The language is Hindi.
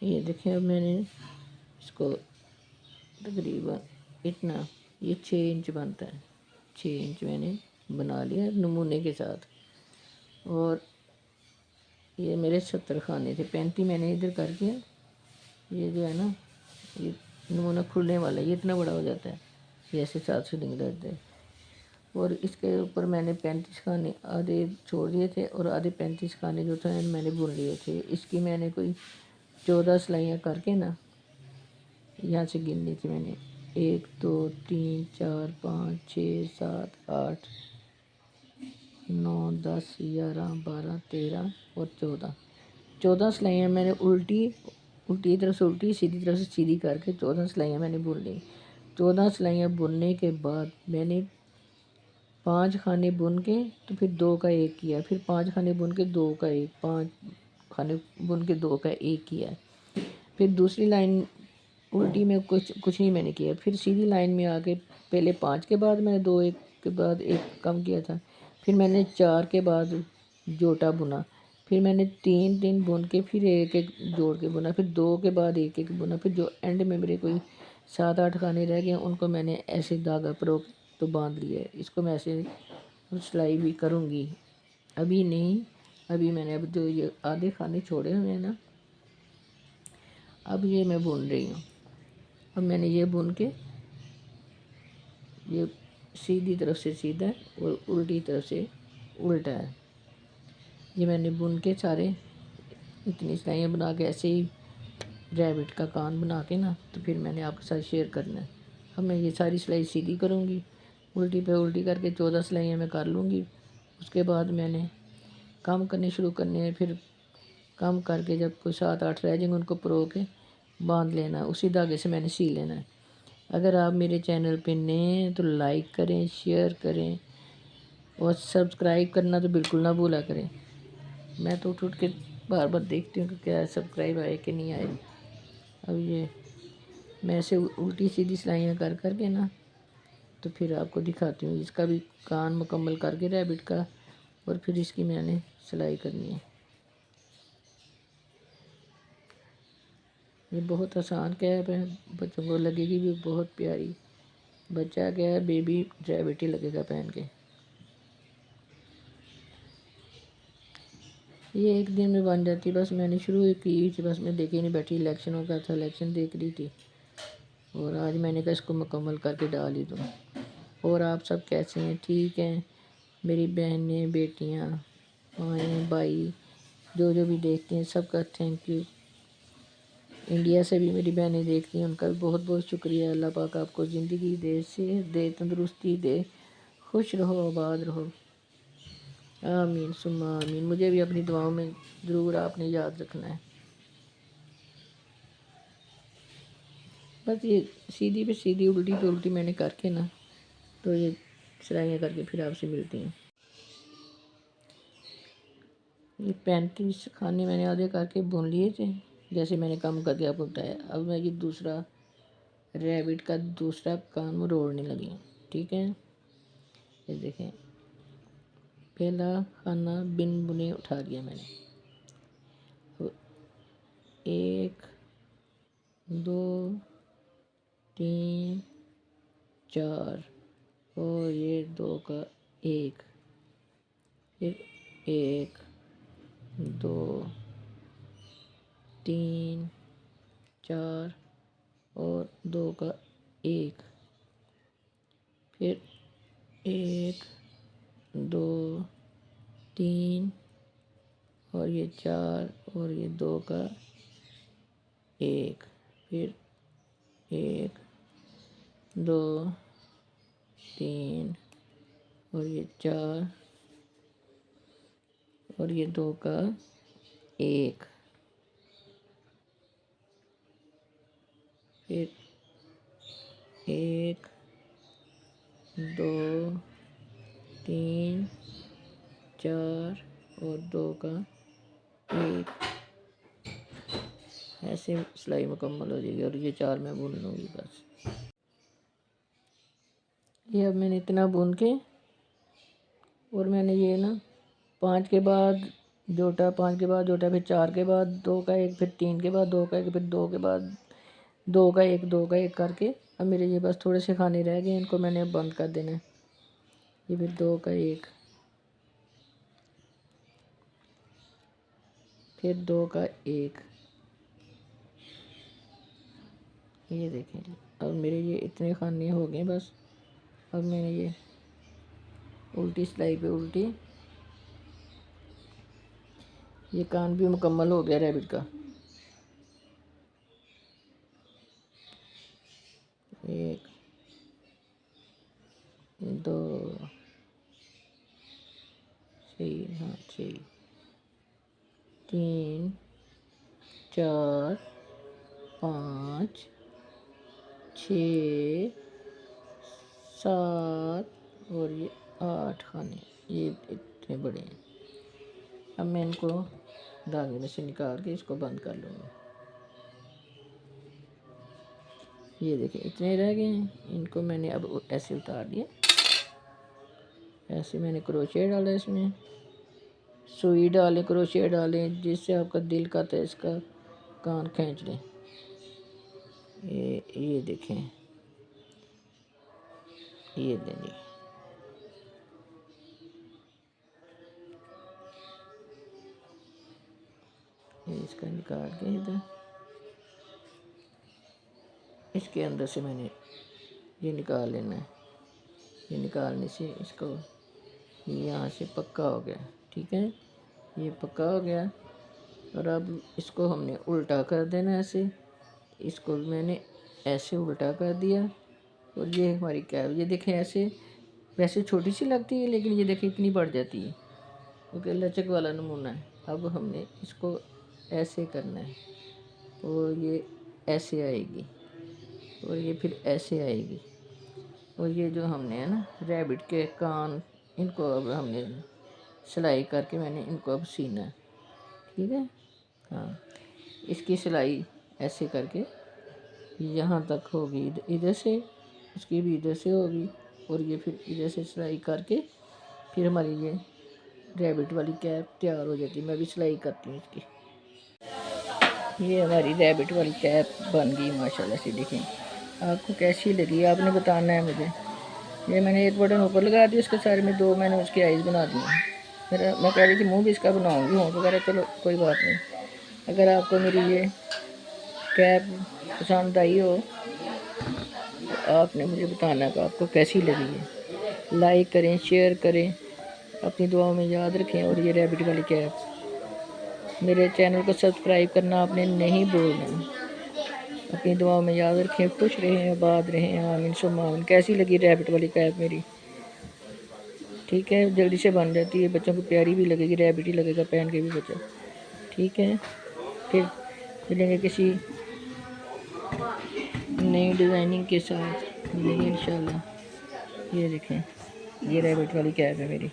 ये देखें, अब मैंने इसको तकरीबन इतना, ये 6 इंच बनता है, 6 इंच मैंने बना लिया नमूने के साथ। और ये मेरे 70 खाने थे, 35 मैंने इधर करके, ये जो है ना, ये नमूना खुलने वाला है, ये इतना बड़ा हो जाता है, ये ऐसे साथ से निकल जाते हैं। और इसके ऊपर मैंने 35 खाने आधे छोड़ दिए थे, और आधे 35 खाने जो थे मैंने बुन लिए थे। इसकी मैंने कोई 14 सिलाइयाँ करके ना, यहाँ से गिन ली थी मैंने, 1 2 3 4 5 6 7 8 9 10 11 12 13 और 14 सिलाइयाँ मैंने उल्टी तरफ से उल्टी, सीधी तरफ से सीधी करके 14 सिलाइयाँ मैंने बुन ली। 14 सिलाइयाँ बुनने के बाद मैंने 5 खाने बुन के, तो फिर 2 का 1 किया, फिर 5 खाने बुन के 2 का 1, 5 खाने बुन के 2 का 1 किया। फिर दूसरी लाइन उल्टी में कुछ नहीं मैंने किया। फिर सीधी लाइन में आके पहले 5 के बाद मैंने 2 1 के बाद 1 कम किया था। फिर मैंने 4 के बाद जोटा बुना, फिर मैंने 3 बुन के फिर 1 1 जोड़ के बुना, फिर 2 के बाद 1 1 बुना। फिर जो एंड में मेरे कोई 7 8 खाने रह गए, उनको मैंने ऐसे धागा परोक तो बांध लिया है। इसको मैं ऐसे सिलाई भी करूँगी, अभी नहीं, अभी मैंने अब जो ये आधे खाने छोड़े हुए हैं ना, अब ये मैं बुन रही हूँ। अब मैंने ये बुन के, ये सीधी तरफ से सीधा है और उल्टी तरफ से उल्टा है, ये मैंने बुन के सारे इतनी सिलाइयाँ बना के ऐसे ही रैबिट का कान बना के ना, तो फिर मैंने आपके साथ शेयर करना है। अब मैं ये सारी सिलाई सीधी करूँगी, उल्टी पे उल्टी करके 14 सिलाइयाँ मैं कर लूँगी। उसके बाद मैंने कम करने शुरू करने हैं, फिर कम करके जब कोई 7 8 रह जाएंगे उनको परो के बांध लेना, उसी धागे से मैंने सी लेना है। अगर आप मेरे चैनल पे नए हैं तो लाइक करें, शेयर करें और सब्सक्राइब करना तो बिल्कुल ना भूला करें। मैं तो उठ के बार बार देखती हूँ कि क्या सब्सक्राइब आए कि नहीं आए। अब ये मैं ऐसे उल्टी सीधी सिलाइयाँ कर कर के ना, तो फिर आपको दिखाती हूँ। इसका भी कान मुकम्मल करके रैबिट का, और फिर इसकी मैंने सिलाई करनी है। ये बहुत आसान कैप है, बच्चों को लगेगी भी बहुत प्यारी। बच्चा क्या है, बेबी रैबिट ही लगेगा पहन के। ये एक दिन में बन जाती, बस मैंने शुरू की थी, बस मैं देखे नहीं बैठी, इलेक्शन हो गया था, इलेक्शन देख रही थी, और आज मैंने कहा इसको मुकम्मल करके डाल ही दूँ। और आप सब कैसे हैं? ठीक हैं? मेरी बहनें, बेटियाँ, माएँ, भाई, जो जो भी देखते हैं सबका थैंक यू। इंडिया से भी मेरी बहनें देखती हैं, उनका भी बहुत बहुत शुक्रिया। अल्लाह पाक आपको ज़िंदगी दे, सेहत दे, तंदुरुस्ती दे, खुश रहो, आबाद रहो। आमीन सुम्मा आमीन। मुझे भी अपनी दुआओं में ज़रूर आपने याद रखना है। बस ये सीधी पे सीधी, उल्टी पे उल्टी मैंने करके ना, तो ये सिलाइयाँ करके फिर आपसे मिलती हैं। ये 35 खाने मैंने आधे करके बुन लिए थे, जैसे मैंने कम करके आपको बताया। अब मैं ये दूसरा रैबिट का दूसरा कान रोड़ने लगी हूँ। ठीक है, ये देखें, पहला खाना बिन बुने उठा लिया मैंने। अब 1 2 3 4 और ये 2 का 1, फिर 1 2 3 4 और 2 का 1, फिर 1 2 3 और ये 4 और ये 2 का 1, फिर 1 2 3 और ये 4 और ये 2 का 1, फिर 1 2 3 4 और 2 का 1। ऐसे सिलाई मुकम्मल हो जाएगी, और ये 4 मैं बुन लूँगी बस। ये अब मैंने इतना बुन के, और मैंने ये ना 5 के बाद जोटा 5 के बाद जोटा, फिर 4 के बाद 2 का 1, फिर 3 के बाद 2 का 1, फिर 2 के बाद 2 का 1, 2 का 1 करके अब मेरे ये बस थोड़े से खाने रह गए, इनको मैंने अब बंद कर देना है। ये फिर 2 का 1, फिर 2 का 1, ये देखें। अब मेरे ये इतने खाने हो गए बस। अब मैंने ये उल्टी सिलाई पे उल्टी, ये कान भी मुकम्मल हो गया रैबिट का। 1 2 6, हाँ 6, 3 4 5 6 7 और ये 8 खाने, ये इतने बड़े हैं। अब मैं इनको धागे में से निकाल के इसको बंद कर लूँगा। ये देखिए इतने रह गए हैं, इनको मैंने अब ऐसे उतार दिया। ऐसे मैंने क्रोशिया डाला, इसमें सुई डालें, क्रोशिया डालें, जिससे आपका दिल करता है इसका कान खींच लें। ये देखें, ये देंगे। ये इसका निकाल के इधर इसके अंदर से मैंने ये निकाल लेना है। ये निकालने से इसको ये यहाँ से पक्का हो गया, ठीक है, ये पक्का हो गया। और अब इसको हमने उल्टा कर देना ऐसे। इसको मैंने ऐसे उल्टा कर दिया और ये हमारी कैप, ये देखें ऐसे, वैसे छोटी सी लगती है लेकिन ये देखें इतनी बढ़ जाती है, क्योंकि लचक वाला नमूना है। अब हमने इसको ऐसे करना है और ये ऐसे आएगी और ये फिर ऐसे आएगी। और ये जो हमने है ना रैबिट के कान, इनको अब हमने सिलाई करके मैंने इनको अब सीना है, ठीक है। हाँ, इसकी सिलाई ऐसे करके यहाँ तक होगी, इधर से, इसकी भी इधर से होगी और ये फिर इधर से सिलाई करके फिर हमारी ये रैबिट वाली कैप तैयार हो जाती है। मैं भी सिलाई करती हूँ इसकी। ये हमारी रैबिट वाली कैप बन गई माशाल्लाह से। देखें आपको कैसी लगी आपने बताना है मुझे। ये मैंने एक बटन ऊपर लगा दिया, उसके सारे में 2 मैंने उसकी आइज़ बना दी। फिर मैं कह रही थी मुंह भी इसका बनाऊंगी, होंठ वगैरह, चलो कोई बात नहीं। अगर आपको मेरी ये कैप पसंद आई हो तो आपने मुझे बताना कि आपको कैसी लगी है। लाइक करें, शेयर करें, अपनी दुआओं में याद रखें। और ये रैबिट वाली कैप, मेरे चैनल को सब्सक्राइब करना आपने नहीं भूलना। अपनी दुआओं में याद रखें। खुश रहें, आबाद रहें, आमीन सुम्मा आमीन। कैसी लगी रैबिट वाली कैप मेरी? ठीक है, जल्दी से बन जाती है, बच्चों को प्यारी भी लगेगी, रैबिट ही लगेगा पहन के भी बच्चा। ठीक है, फिर मिलेंगे किसी नई डिज़ाइनिंग के साथ, मिलेंगे इंशाल्लाह। ये देखें, ये रैबिट वाली कैप है मेरी।